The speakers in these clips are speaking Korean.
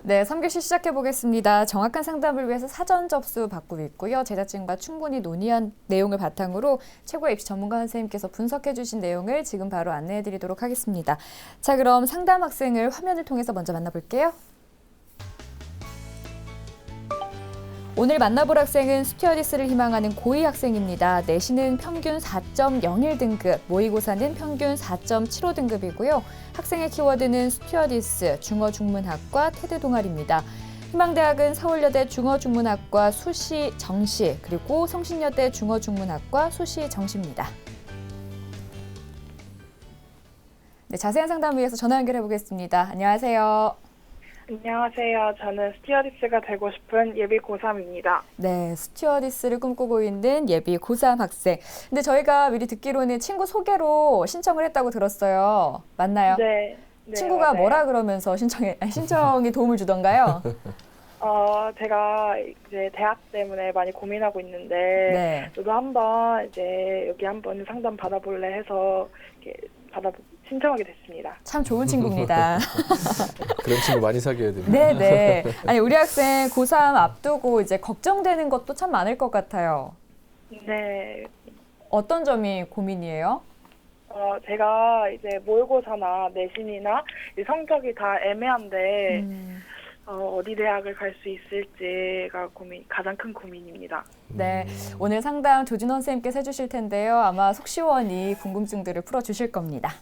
네, 3교시 시작해 보겠습니다. 정확한 상담을 위해서 사전 접수 받고 있고요. 제작진과 충분히 논의한 내용을 바탕으로 최고의 입시 전문가 선생님께서 분석해 주신 내용을 지금 바로 안내해 드리도록 하겠습니다. 자, 그럼 상담 학생을 화면을 통해서 먼저 만나볼게요. 오늘 만나볼 학생은 스튜어디스를 희망하는 고2 학생입니다. 내신은 평균 4.01등급, 모의고사는 평균 4.75등급이고요. 학생의 키워드는 스튜어디스, 중어중문학과 테드 동아리입니다. 희망대학은 서울여대 중어중문학과 수시 정시, 그리고 성신여대 중어중문학과 수시 정시입니다. 네, 자세한 상담을 위해서 전화 연결해 보겠습니다. 안녕하세요. 안녕하세요. 저는 스튜어디스가 되고 싶은 예비 고3입니다. 네, 스튜어디스를 꿈꾸고 있는 예비 고3 학생. 근데 저희가 미리 듣기로는 친구 소개로 신청을 했다고 들었어요. 맞나요? 네. 친구가 맞아요. 뭐라 그러면서 신청에 도움을 주던가요? 제가 이제 대학 때문에 많이 고민하고 있는데, 네. 저도 한번 이제 여기 한번 상담 받아볼래 해서 이렇게 신청하게 됐습니다. 참 좋은 친구입니다. 그런 친구 많이 사귀어야 됩니다. 네네. 아니, 우리 학생 고3 앞두고 이제 걱정되는 것도 참 많을 것 같아요. 네. 어떤 점이 고민이에요? 제가 이제 모의고사나 내신이나 이 성적이 다 애매한데, 어디 대학을 갈 수 있을지가 가장 큰 고민입니다. 네, 오늘 상담 조진원 선생님께서 해주실 텐데요. 아마 속 시원히 궁금증들을 풀어주실 겁니다.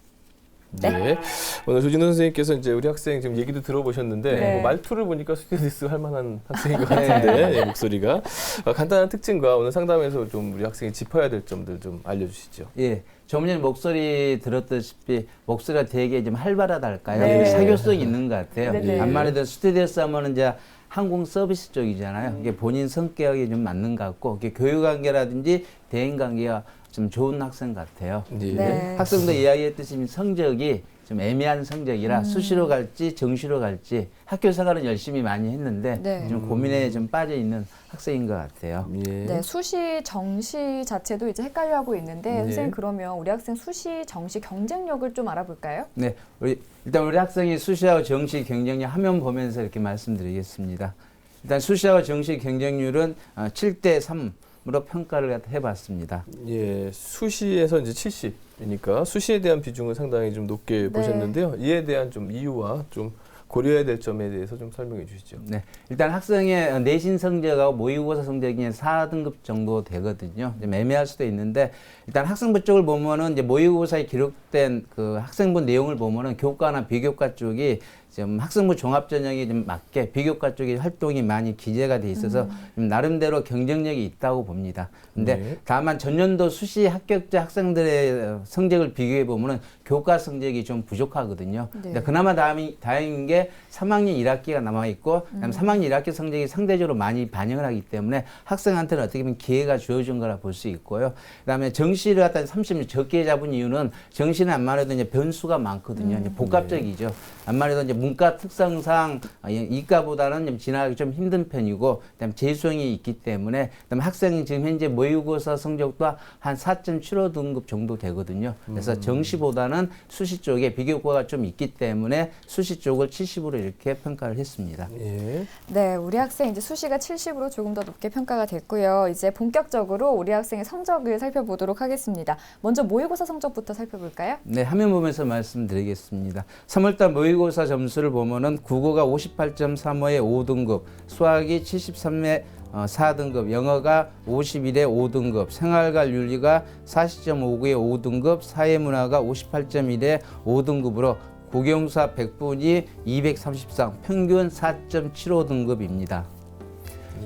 네. 오늘 조진호 선생님께서 이제 우리 학생 지금 얘기도 들어보셨는데 네. 뭐 말투를 보니까 스튜어디스 할 만한 학생인 것 같은데 예, 목소리가 간단한 특징과 오늘 상담에서 좀 우리 학생이 짚어야 될 점들 좀 알려주시죠. 예, 조금 전에 목소리 들었다시피 목소리가 되게 좀 활발하달까요? 네. 사교성이 있는 것 같아요. 네네. 안말해도 스튜디오스 하면은 이제 항공 서비스 쪽이잖아요. 이게 본인 성격이 좀 맞는 것 같고, 이게 교육 관계라든지 대인 관계가 좀 좋은 학생 같아요. 예. 네. 학생도 이야기했듯이 성적이 좀 애매한 성적이라 수시로 갈지 정시로 갈지 학교 생활은 열심히 많이 했는데 네. 좀 고민에 좀 빠져 있는 학생인 것 같아요. 예. 네, 수시, 정시 자체도 이제 헷갈려하고 있는데 네. 선생님 그러면 우리 학생 수시, 정시 경쟁력을 좀 알아볼까요? 네, 일단 우리 학생이 수시하고 정시 경쟁률 화면 보면서 이렇게 말씀드리겠습니다. 일단 수시하고 정시 경쟁률은 7대 3으로 평가를 해봤습니다. 예, 수시에서 이제 70이니까 수시에 대한 비중을 상당히 좀 높게 보셨는데요. 이에 대한 좀 이유와 좀 고려해야 될 점에 대해서 좀 설명해 주시죠. 네, 일단 학생의 내신 성적하고 모의고사 성적이 4등급 정도 되거든요. 좀 애매할 수도 있는데 일단 학생부 쪽을 보면은 이제 모의고사에 기록된 그 학생부 내용을 보면은 교과나 비교과 쪽이 좀 학생부 종합전형에 좀 맞게 비교과 쪽의 활동이 많이 기재가 돼 있어서 좀 나름대로 경쟁력이 있다고 봅니다. 근데 네. 다만 전년도 수시 합격자 학생들의 성적을 비교해 보면은 교과 성적이 좀 부족하거든요. 네. 근데 그나마 다행인 게 3학년 1학기가 남아 있고 3학년 1학기 성적이 상대적으로 많이 반영을 하기 때문에 학생한테는 어떻게 보면 기회가 주어진 거라 볼 수 있고요. 그다음에 정시를 갖다 30년 적게 잡은 이유는 정시는 안말해도 이제 변수가 많거든요. 이제 복합적이죠. 안말해도 이제 문과 특성상 이과보다는 좀 진학하기 좀 힘든 편이고, 그다음에 재수형이 있기 때문에, 그다음에 학생이 지금 현재 모의고사 성적도 한 4.75등급 정도 되거든요. 그래서 정시보다는 수시 쪽에 비교과가 좀 있기 때문에 수시 쪽을 70으로 이렇게 평가를 했습니다. 예. 네, 우리 학생 이제 수시가 70으로 조금 더 높게 평가가 됐고요. 이제 본격적으로 우리 학생의 성적을 살펴보도록 하겠습니다. 먼저 모의고사 성적부터 살펴볼까요? 네, 화면 보면서 말씀드리겠습니다. 3월달 모의고사 점수를 보면은 국어가 58.35에 5등급, 수학이 73에 4등급, 영어가 51에 5등급, 생활과 윤리가 40.59에 5등급, 사회문화가 58.1에 5등급으로 국영수 100분이 233, 평균 4.75등급입니다.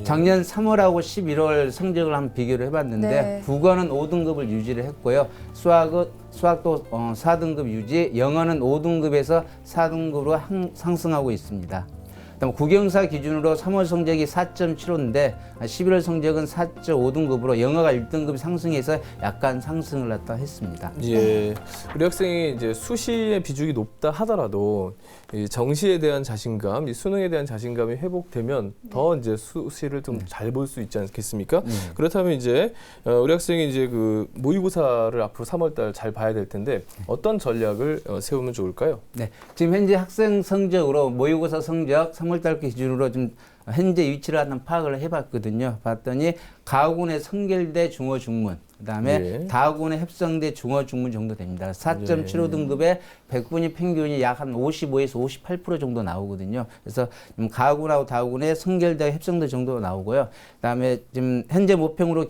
작년 3월하고 11월 성적을 한번 비교를 해봤는데 네. 국어는 5등급을 유지를 했고요. 수학도 4등급 유지, 영어는 5등급에서 4등급으로 상승하고 있습니다. 그다음 국영사 기준으로 3월 성적이 4.75인데 11월 성적은 4.5등급으로 영어가 1등급 상승해서 약간 상승을 갖다 했습니다. 예. 우리 학생이 이제 수시의 비중이 높다 하더라도 이 정시에 대한 자신감, 이 수능에 대한 자신감이 회복되면 더 이제 수시를 좀 잘 볼 수 있지 않겠습니까? 그렇다면 이제 우리 학생이 이제 그 모의고사를 앞으로 3월달 잘 봐야 될 텐데 어떤 전략을 세우면 좋을까요? 네, 지금 현재 학생 성적으로 모의고사 성적 3월 3월달 기준으로 좀 현재 위치를 한번 파악을 해봤거든요. 봤더니 가군의 성결대 중어 중문, 그다음에 예. 다군의 heb성대 중어 중문 정도 됩니다. 4.75등급의 100분위 평균이 약 한 55에서 58% 정도 나오거든요. 그래서 가군하고 다군의 성결대, heb성대 정도 나오고요. 그다음에 지금 현재 모평으로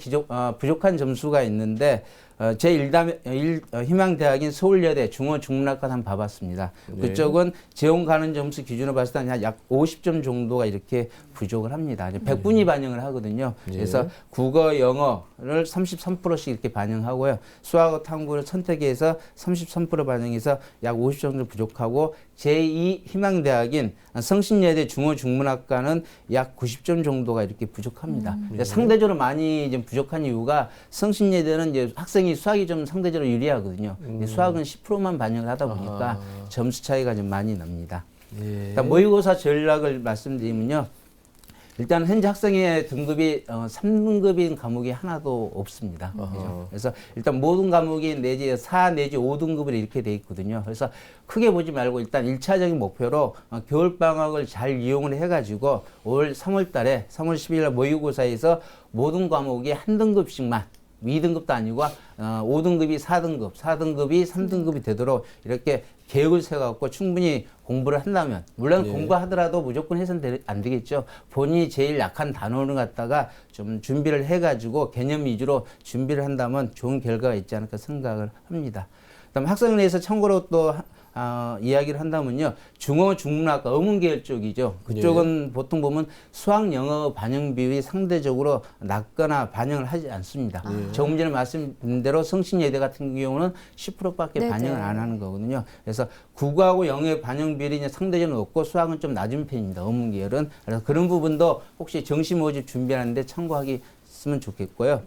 부족한 점수가 있는데 제1 희망대학인 서울여대 중어 중문학과 한번 봐봤습니다. 네. 그쪽은 재원 가는 점수 기준으로 봤을 때 약 50점 정도가 이렇게 부족을 합니다. 100분위 반영을 하거든요. 예. 그래서 국어, 영어를 33%씩 이렇게 반영하고요. 수학과 탐구를 선택해서 33% 반영해서 약 50점 정도 부족하고 제2 희망대학인 성신여대 중어중문학과는 약 90점 정도가 이렇게 부족합니다. 근데 상대적으로 많이 좀 부족한 이유가 성신여대는 이제 학생이 수학이 좀 상대적으로 유리하거든요. 근데 수학은 10%만 반영을 하다 보니까 점수 차이가 좀 많이 납니다. 예. 일단 모의고사 전략을 말씀드리면요. 일단 현재 학생의 등급이 3등급인 과목이 하나도 없습니다. 그죠? 그래서 일단 모든 과목이 내지 4 내지 5등급으로 이렇게 돼 있거든요. 그래서 크게 보지 말고 일단 1차적인 목표로 겨울방학을 잘 이용을 해가지고 올 3월 달에 3월 10일 날 모의고사에서 모든 과목이 한 등급씩만 2등급도 아니고 5등급이 4등급, 4등급이 3등급이 되도록 이렇게 계획을 세워갖고 충분히 공부를 한다면 물론 예. 공부하더라도 무조건 해서는 안 되겠죠. 본인이 제일 약한 단원을 갖다가 좀 준비를 해가지고 개념 위주로 준비를 한다면 좋은 결과가 있지 않을까 생각을 합니다. 그다음 학생에 대해서 참고로 또 이야기를 한다면요. 중어 중문학과 어문계열 쪽이죠. 그쪽은 보통 보면 수학 영어 반영 비율이 상대적으로 낮거나 반영을 하지 않습니다. 조금 전에 말씀드린 대로 성신여대 같은 경우는 10%밖에 네네. 반영을 안 하는 거거든요. 그래서 국어하고 영어의 반영 비율이 이제 상대적으로 높고 수학은 좀 낮은 편입니다. 어문계열은. 그래서 그런 부분도 혹시 정시 모집 준비하는데 참고하셨으면 좋겠고요.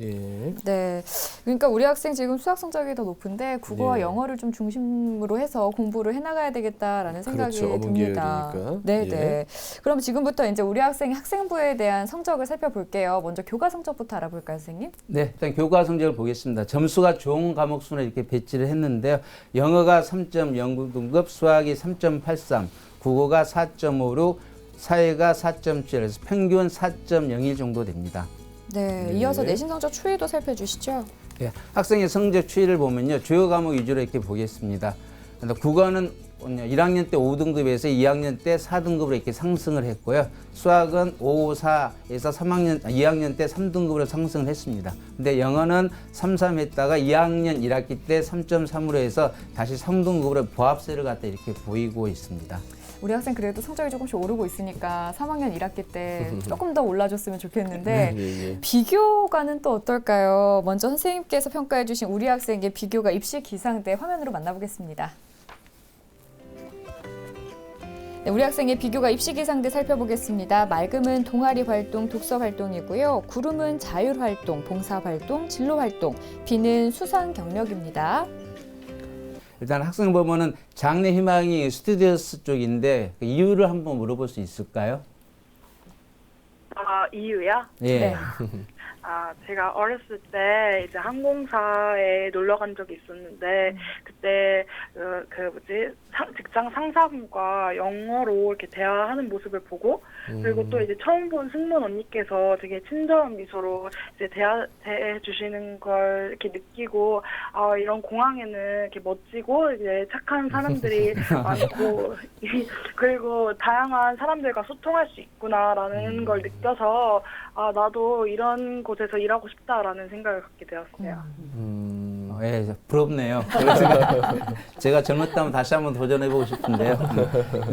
예. 네. 그러니까 우리 학생 지금 수학 성적이 더 높은데 국어와 네. 영어를 좀 중심으로 해서 공부를 해나가야 되겠다라는 생각이 그렇죠. 듭니다. 어문계열이니까. 네, 예. 네. 그럼 지금부터 이제 우리 학생 학생부에 대한 성적을 살펴볼게요. 먼저 교과 성적부터 알아볼까요, 선생님? 네, 일단 교과 성적을 보겠습니다. 점수가 좋은 과목 순을 이렇게 배치를 했는데요. 영어가 3.09등급, 수학이 3.83, 국어가 4.56, 사회가 4.7에서 평균 4.01 정도 됩니다. 네. 네. 이어서 내신 성적 추이도 살펴주시죠. 예, 학생의 성적 추이를 보면요. 주요 과목 위주로 이렇게 보겠습니다. 국어는 1학년 때 5등급에서 2학년 때 4등급으로 이렇게 상승을 했고요. 수학은 5, 4에서 2학년 때 3등급으로 상승을 했습니다. 근데 영어는 3, 3 했다가 2학년 1학기 때 3.3으로 해서 다시 3등급으로 보합세를 갖다 이렇게 보이고 있습니다. 우리 학생 그래도 성적이 조금씩 오르고 있으니까 3학년 1학기 때 조금 더 올라줬으면 좋겠는데 예, 예. 비교과는 또 어떨까요? 먼저 선생님께서 평가해 주신 우리 학생의 비교과 입시 기상대 화면으로 만나보겠습니다. 네, 우리 학생의 비교과 입시 기상대 살펴보겠습니다. 맑음은 동아리 활동, 독서 활동이고요. 구름은 자율 활동, 봉사 활동, 진로 활동, 비는 수상 경력입니다. 일단 학생 보면은 장래 희망이 스튜디오스 쪽인데 그 이유를 한번 물어볼 수 있을까요? 이유요? 예. 네. 제가 어렸을 때 이제 항공사에 놀러 간 적이 있었는데 그때 직장 상사분과 영어로 이렇게 대화하는 모습을 보고 그리고 또 이제 처음 본 승무원 언니께서 되게 친절한 미소로 이제 대해 주시는 걸 이렇게 느끼고 이런 공항에는 이렇게 멋지고 이제 착한 사람들이 많고 그리고 다양한 사람들과 소통할 수 있구나라는 걸 느껴서 나도 이런 곳에서 일하고 싶다라는 생각을 갖게 되었어요. 예, 부럽네요. 제가 젊었다면 다시 한번 도전해보고 싶은데요.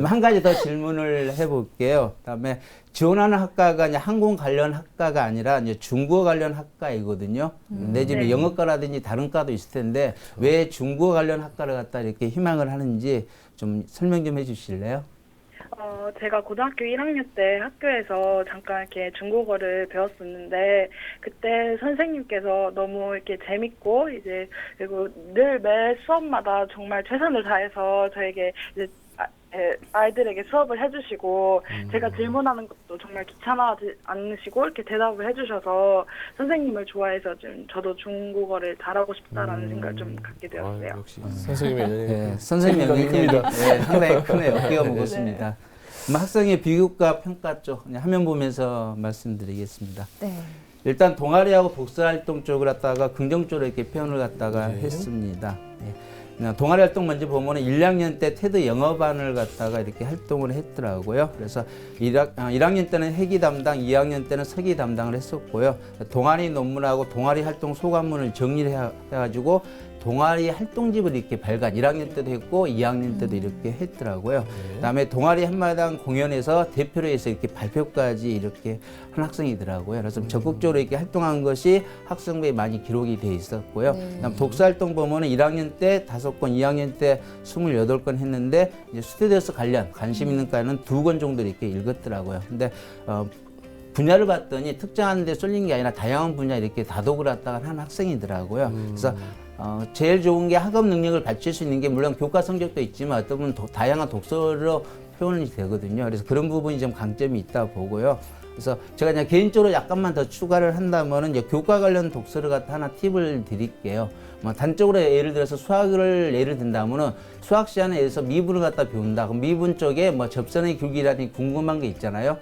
한 가지 더 질문을 해볼게요. 그다음에 지원하는 학과가 이제 항공 관련 학과가 아니라 이제 중국어 관련 학과이거든요. 내지는 네. 영어과라든지 다른 과도 있을 텐데 왜 중국어 관련 학과를 갖다 이렇게 희망을 하는지 좀 설명 좀 해주실래요? 제가 고등학교 1학년 때 학교에서 잠깐 이렇게 중국어를 배웠었는데 그때 선생님께서 너무 이렇게 재밌고 이제 그리고 늘 매 수업마다 정말 최선을 다해서 저에게 이제 아이들에게 수업을 해주시고 제가 질문하는 것도 정말 귀찮아하지 않으시고 이렇게 대답을 해주셔서 선생님을 좋아해서 좀 저도 중국어를 잘하고 싶다라는 생각을 좀 갖게 되었어요. 역시 선생님의 연연이 네, 선생님 영향력이 네, 상당히 크네요. 어깨가 무겁습니다. 학생의 비교과 평가 쪽 화면 보면서 말씀드리겠습니다. 네. 일단 동아리하고 독서 활동 쪽을 갖다가 긍정적으로 이렇게 표현을 갖다가 네. 했습니다. 예. 동아리 활동 먼저 보면은 1, 2학년 때 테드 영어반을 갖다가 이렇게 활동을 했더라고요. 그래서 1학년 때는 회기 담당, 2학년 때는 서기 담당을 했었고요. 동아리 논문하고 동아리 활동 소감문을 정리를 해가지고 동아리 활동집을 이렇게 발간 1학년 때도 했고 2학년 때도 이렇게 했더라고요. 그다음에 동아리 한마당 공연에서 대표로 해서 이렇게 발표까지 이렇게 한 학생이더라고요. 그래서 적극적으로 이렇게 활동한 것이 학생부에 많이 기록이 돼 있었고요. 그다음 독서 활동 보면은 1학년 때 5건, 2학년 때 28건 했는데 이제 스튜디오스 관련 관심 있는 과는 2권 정도 이렇게 읽었더라고요. 근데 분야를 봤더니 특정한 데 쏠린 게 아니라 다양한 분야 이렇게 다독을 갖다가 한 학생이더라고요. 그래서 제일 좋은 게 학업 능력을 받칠 수 있는 게 물론 교과 성적도 있지만 어떤 분은 다양한 독서로 표현이 되거든요. 그래서 그런 부분이 좀 강점이 있다 보고요. 그래서 제가 그냥 개인적으로 약간만 더 추가를 한다면은 이제 교과 관련 독서를 갖다 하나 팁을 드릴게요. 단적으로 예를 들어서 수학을 예를 든다면은 수학 시간에서 미분을 갖다 배운다. 그럼 미분 쪽에 접선의 규기라든지 궁금한 게 있잖아요.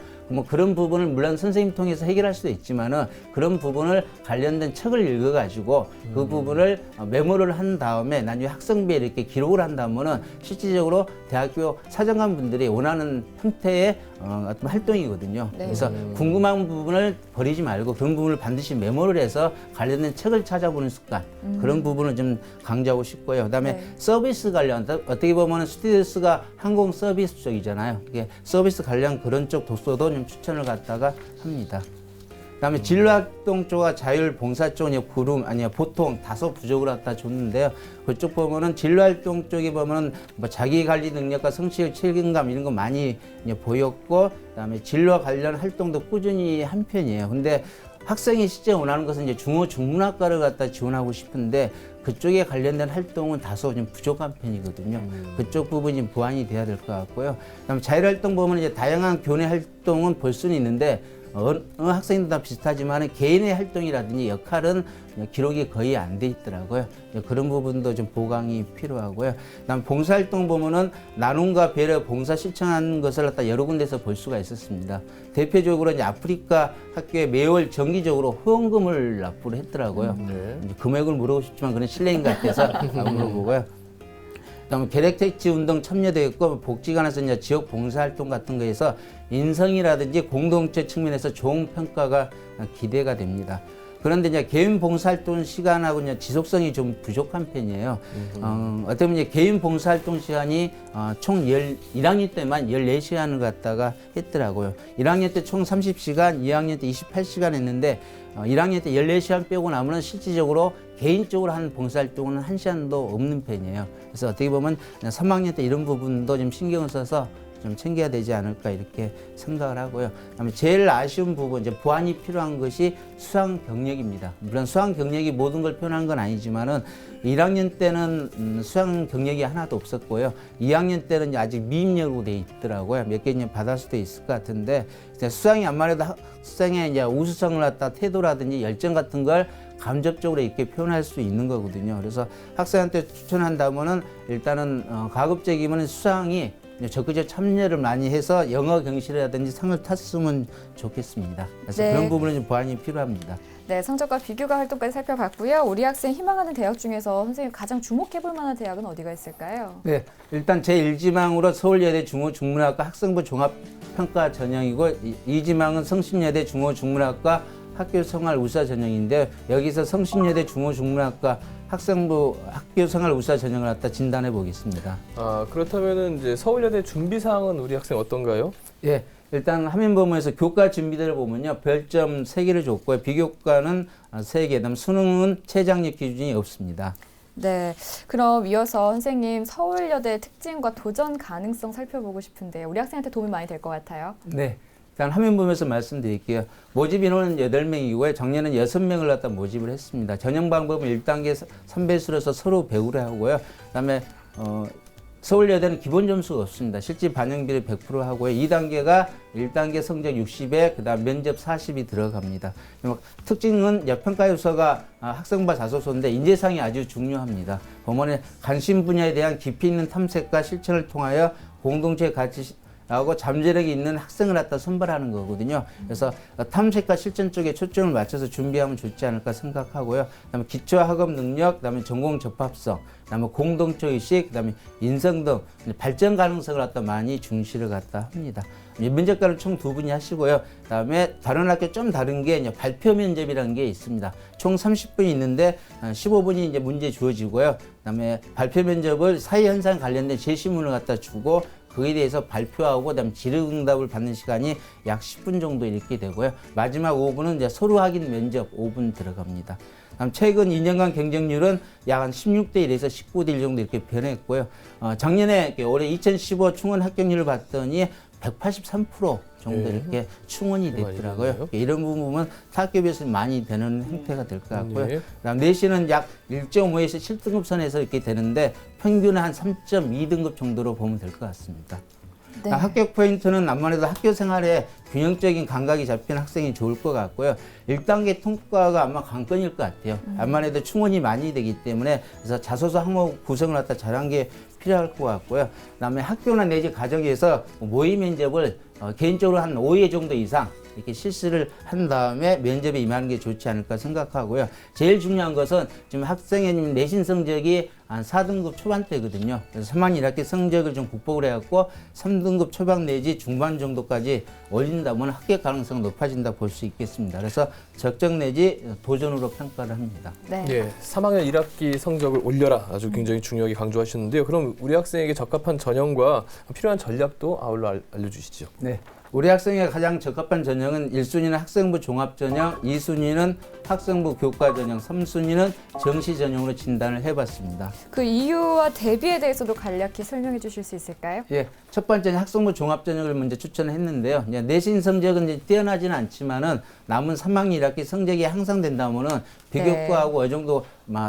그런 부분을 물론 선생님 통해서 해결할 수도 있지만은 그런 부분을 관련된 책을 읽어가지고 그 부분을 메모를 한 다음에 나중에 학생부에 이렇게 기록을 한다면은 실질적으로 대학교 사정관 분들이 원하는 형태의 어떤 활동이거든요. 네. 그래서 궁금한 부분을 버리지 말고 그런 부분을 반드시 메모를 해서 관련된 책을 찾아보는 습관 그런 부분을 좀 강조하고 싶고요. 그다음에 네. 서비스 관련 어떻게 보면 스튜디오스가 항공 서비스 쪽이잖아요. 이게 서비스 관련 그런 쪽 독서도 좀 추천을 갖다가 합니다. 그다음에 진로활동 쪽과 자율봉사 쪽은 보통 다소 부족을 갖다 줬는데요. 그쪽 보면은 진로활동 쪽에 보면은 자기관리 능력과 성취력, 책임감 이런 거 많이 보였고, 그다음에 진로 관련 활동도 꾸준히 한 편이에요. 근데 학생이 실제 원하는 것은 이제 중어 중문학과를 갖다 지원하고 싶은데 그쪽에 관련된 활동은 다소 좀 부족한 편이거든요. 그쪽 부분이 좀 보완이 돼야 될 것 같고요. 그다음에 자율활동 보면 이제 다양한 교내 활동은 볼 수는 있는데 어느 학생도 다 비슷하지만 개인의 활동이라든지 역할은 기록이 거의 안 돼 있더라고요. 그런 부분도 좀 보강이 필요하고요. 그다음 봉사활동 보면은 나눔과 배려 봉사 실천하는 것을 갖다 여러 군데서 볼 수가 있었습니다. 대표적으로 이제 아프리카 학교에 매월 정기적으로 후원금을 납부를 했더라고요. 이제 금액을 물어보고 싶지만 그런 실례인 것 같아서 안 물어보고요. 그다음에 계획택지 운동 참여도 했고 복지관에서 이제 지역 봉사활동 같은 거에서 인성이라든지 공동체 측면에서 좋은 평가가 기대가 됩니다. 그런데 이제 개인 봉사활동 시간하고 이제 지속성이 좀 부족한 편이에요. 어떻게 보면 이제 개인 봉사활동 시간이 총 1학년 때만 14시간을 갖다가 했더라고요. 1학년 때 총 30시간, 2학년 때 28시간 했는데 1학년 때 14시간 빼고 나면은 실질적으로 개인적으로 한 봉사활동은 1시간도 없는 편이에요. 그래서 어떻게 보면 3학년 때 이런 부분도 좀 신경을 써서 좀 챙겨야 되지 않을까 이렇게 생각을 하고요. 그다음에 제일 아쉬운 부분, 이제 보완이 필요한 것이 수학 경력입니다. 물론 수학 경력이 모든 걸 표현한 건 아니지만은 1학년 때는 수학 경력이 하나도 없었고요. 2학년 때는 아직 미입력으로 돼 있더라고요. 몇 개 받을 수도 있을 것 같은데 수학이 아무래도 학생의 이제 우수성을 갖다 태도라든지 열정 같은 걸 감접적으로 이렇게 표현할 수 있는 거거든요. 그래서 학생한테 추천한다면은 일단은 가급적이면 수학이 적극적 참여를 많이 해서 영어 경실이라든지 상을 탔으면 좋겠습니다. 그래서 네. 그런 부분은 좀 보완이 필요합니다. 네, 성적과 비교과 활동까지 살펴봤고요. 우리 학생 희망하는 대학 중에서 선생님 가장 주목해볼 만한 대학은 어디가 있을까요? 네, 일단 제1지망으로 서울여대 중어중문학과 학생부 종합평가 전형이고 2지망은 성신여대 중어중문학과 학교생활 우수화 전형인데 여기서 성신여대 중어중문학과 학생부 학교생활 우수화 전형을 갖다 진단해 보겠습니다. 그렇다면은 이제 서울여대 준비 사항은 우리 학생 어떤가요? 예, 일단 화면 보면서 교과 준비들을 보면요, 별점 3개를 줬고요, 비교과는 3개, 그다음 수능은 최장력 기준이 없습니다. 네, 그럼 이어서 선생님 서울여대 특징과 도전 가능성 살펴보고 싶은데 우리 학생한테 도움이 많이 될 것 같아요. 네. 일단 화면 보면서 말씀드릴게요. 모집 인원은 8명이고요. 작년은 6명을 갖다 모집을 했습니다. 전형 방법은 1단계 3배수로서 서로 배우를 하고요. 그다음에 서울여대는 기본 점수가 없습니다. 실질 반영 비율 100% 하고요. 2단계가 1단계 성적 60에 그다음 면접 40이 들어갑니다. 특징은 평가 요소가 학생부와 자소서인데 인재상이 아주 중요합니다. 법원의 관심 분야에 대한 깊이 있는 탐색과 실천을 통하여 공동체 가치 하고 잠재력이 있는 학생을 갖다 선발하는 거거든요. 그래서 탐색과 실전 쪽에 초점을 맞춰서 준비하면 좋지 않을까 생각하고요. 그다음에 기초 학업 능력, 그다음에 전공 적합성, 그다음에 공동체 의식, 그다음에 인성 등 발전 가능성을 갖다 많이 중시를 갖다 합니다. 면접관은 총 2분이 하시고요. 그다음에 다른 학교 좀 다른 게 이제 발표 면접이라는 게 있습니다. 총 30분이 있는데 15분이 이제 문제 주어지고요. 그다음에 발표 면접을 사회 현상 관련된 제시문을 갖다 주고 그에 대해서 발표하고 그다음에 질의응답을 받는 시간이 약 10분 정도 이렇게 되고요. 마지막 5분은 이제 서로 확인 면접 5분 들어갑니다. 다음 최근 2년간 경쟁률은 약 한 16대 1에서 19대 1 정도 이렇게 변했고요. 작년에 올해 2015 충원 합격률을 봤더니 183% 정도 이렇게 충원이 됐더라고요. 이런 부분은 타학교에 비해서 많이 되는 형태가 될 것 같고요. 그다음 내신은 약 1.5에서 7등급 선에서 이렇게 되는데 평균은 한 3.2등급 정도로 보면 될 것 같습니다. 네. 합격 포인트는 아무래도 학교 생활에 균형적인 감각이 잡힌 학생이 좋을 것 같고요. 1단계 통과가 아마 관건일 것 같아요. 아무래도 충원이 많이 되기 때문에 그래서 자소서 항목 구성을 갖다 잘한 게 필요할 것 같고요. 그다음에 학교나 내지 가정에서 모의 면접을 개인적으로 한 5회 정도 이상 이렇게 실시를 한 다음에 면접에 임하는 게 좋지 않을까 생각하고요. 제일 중요한 것은 지금 학생의 내신 성적이 한 4등급 초반대거든요. 그래서 3학년 1학기 성적을 좀 극복을 해갖고 3등급 초반 내지 중반 정도까지 올린다면 합격 가능성이 높아진다 볼 수 있겠습니다. 그래서 적정 내지 도전으로 평가를 합니다. 네. 예, 3학년 1학기 성적을 올려라 아주 굉장히 중요하게 강조하셨는데요. 그럼 우리 학생에게 적합한 전형과 필요한 전략도 아울러 알려주시죠. 네. 우리 학생에게 가장 적합한 전형은 1순위는 학생부 종합전형, 2순위는 학생부 교과전형, 3순위는 정시 전형으로 진단을 해봤습니다. 그 이유와 대비에 대해서도 간략히 설명해 주실 수 있을까요? 예, 첫 번째는 학생부 종합전형을 먼저 추천을 했는데요. 이제 내신 성적은 이제 뛰어나지는 않지만은 남은 3학년 1학기 성적이 향상된다면은 비교과하고 어느 정도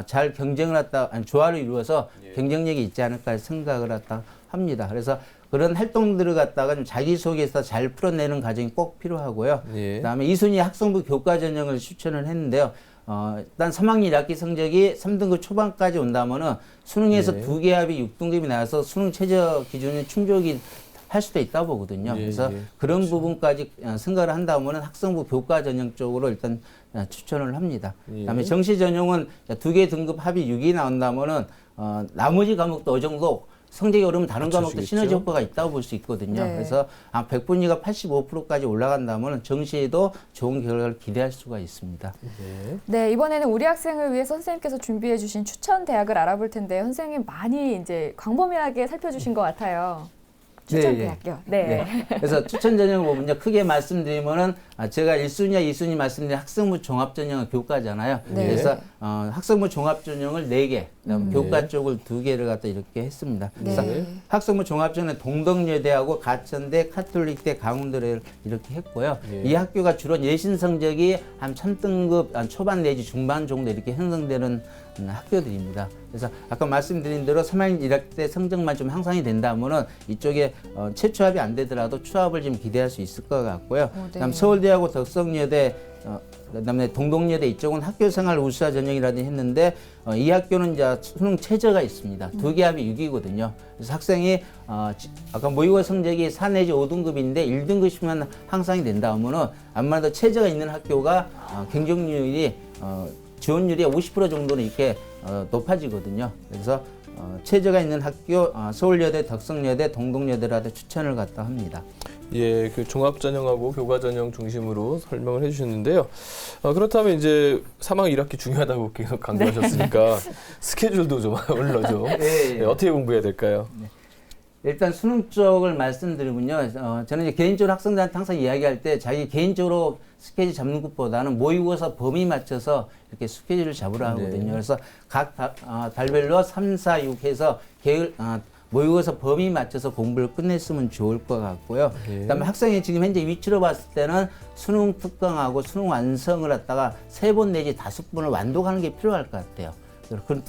잘 경쟁을 했다, 조화를 이루어서 경쟁력이 있지 않을까 생각을 했다 합니다. 그래서 그런 활동들을 갖다가 좀 자기소개서 잘 풀어내는 과정이 꼭 필요하고요. 그다음에 2순위 학생부 교과 전형을 추천을 했는데요. 일단 3학년 1학기 성적이 3등급 초반까지 온다면은 수능에서 2개 합이 6등급이 나와서 수능 최저 기준이 충족이 할 수도 있다 보거든요. 그래서 그런 부분까지 생각을 한다면은 학생부 교과 전형 쪽으로 일단 추천을 합니다. 그다음에 정시 전형은 2개 등급 합이 6이 나온다면은 나머지 과목도 어느 정도 성적이 오르면 다른 과목도 시너지 효과가 있다고 볼 수 있거든요. 네. 그래서 100분위가 85%까지 올라간다면 정시에도 좋은 결과를 기대할 수가 있습니다. 네, 이번에는 우리 학생을 위해 선생님께서 준비해 주신 추천 대학을 알아볼 텐데 선생님 많이 이제 광범위하게 살펴주신 것 같아요. 추천 대학교. 네. 그래서 추천 전형을 보면요. 크게 말씀드리면은 제가 1순위와 2순위 말씀드린 학생부 종합 전형은 교과잖아요. 네. 그래서 학생부 종합 전형을 4개, 교과 쪽을 2개를 갖다 이렇게 했습니다. 그래서 학생부 종합 전형은 동덕여대하고 가천대, 카톨릭대, 강원도를 이렇게 했고요. 이 학교가 주로 내신 성적이 한 3등급 초반 내지 중반 정도 이렇게 형성되는 학교들입니다. 그래서 아까 말씀드린 대로 3학년 1학기 때 성적만 좀 향상이 된다면은 이쪽에 최초합이 안 되더라도 추합을 좀 기대할 수 있을 것 같고요. 그다음 서울대하고 덕성여대, 그다음에 동덕여대 이쪽은 학교생활 우수화 전형이라든지 했는데 이 학교는 이제 수능 최저가 있습니다. 2개 합이 6이거든요. 그래서 학생이 아까 모의고사 성적이 4 내지 5등급인데 1등급이면 향상이 된다면은 아무래도 최저가 있는 학교가 경쟁률이 지원율이 50% 정도는 이렇게 높아지거든요. 그래서 최저가 있는 학교 서울여대, 덕성여대, 동덕여대라도 추천을 갖다 합니다. 예, 그 종합 전형하고 교과 전형 중심으로 설명을 해주셨는데요. 그렇다면 이제 3학년 1학기 중요하다고 계속 강조하셨으니까 스케줄도 좀 올려줘. 네, 어떻게 공부해야 될까요? 일단 수능 쪽을 말씀드리면요. 저는 이제 개인적으로 학생들한테 항상 이야기할 때 자기 개인적으로 스케줄 잡는 것보다는 모의고사 범위 맞춰서 이렇게 스케줄을 잡으라 하거든요. 그래서 각 달별로 3, 4, 6 해서 모의고사 범위 맞춰서 공부를 끝냈으면 좋을 것 같고요. 그다음에 학생이 지금 현재 위치로 봤을 때는 수능 특강하고 수능 완성을 갖다가 3번 내지 5번을 완독하는 게 필요할 것 같아요.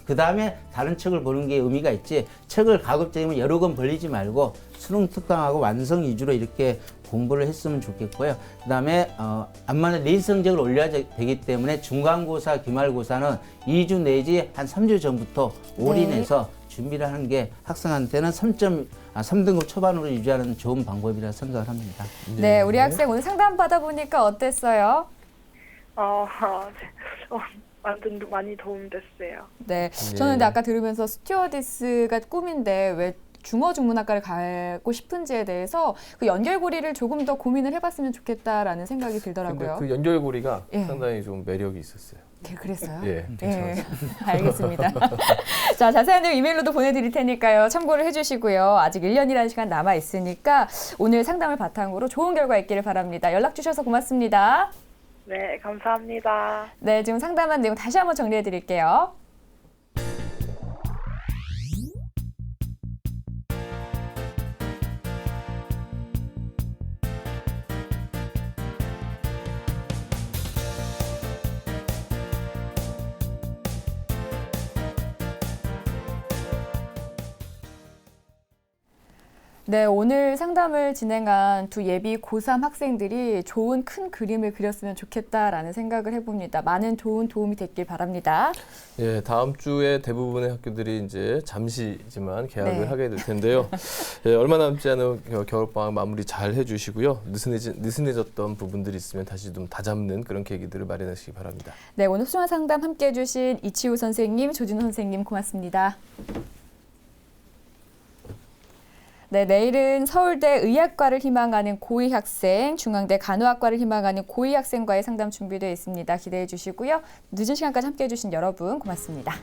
그 다음에 다른 책을 보는 게 의미가 있지, 책을 가급적이면 여러 권 벌리지 말고 수능 특강하고 완성 위주로 이렇게 공부를 했으면 좋겠고요. 그 다음에 암만은 내신 성적을 올려야 되기 때문에 중간고사, 기말고사는 2주 내지 한 3주 전부터 올인해서 준비를 하는 게 학생한테는 3등급 초반으로 유지하는 좋은 방법이라 생각을 합니다. 네, 우리 학생 오늘 상담 받아보니까 어땠어요? 완전 많이 도움됐어요. 네, 저는 근데 아까 들으면서 스튜어디스가 꿈인데 왜 중어중문학과를 가고 싶은지에 대해서 그 연결고리를 조금 더 고민을 해봤으면 좋겠다라는 생각이 근데 들더라고요. 그 연결고리가 예. 상당히 좀 매력이 있었어요. 네, 그랬어요? 예, 예, 알겠습니다. 자, 자세한 내용 이메일로도 보내드릴 테니까요. 참고를 해주시고요. 아직 1년이라는 시간 남아있으니까 오늘 상담을 바탕으로 좋은 결과 있기를 바랍니다. 연락 주셔서 고맙습니다. 네, 감사합니다. 네, 지금 상담한 내용 다시 한번 정리해드릴게요. 네, 오늘 상담을 진행한 두 예비 고3 학생들이 좋은 큰 그림을 그렸으면 좋겠다라는 생각을 해봅니다. 많은 좋은 도움이 됐길 바랍니다. 예, 다음 주에 대부분의 학교들이 이제 잠시지만 개학을 네. 하게 될 텐데요. 예, 얼마 남지 않은 겨울방학 마무리 잘 해주시고요. 느슨해졌던 부분들이 있으면 다시 좀 다잡는 그런 계기들을 마련하시기 바랍니다. 네, 오늘 소중한 상담 함께 해주신 이치우 선생님, 조진호 선생님 고맙습니다. 네, 내일은 서울대 의학과를 희망하는 고2 학생, 중앙대 간호학과를 희망하는 고2 학생과의 상담 준비되어 있습니다. 기대해 주시고요. 늦은 시간까지 함께해 주신 여러분 고맙습니다.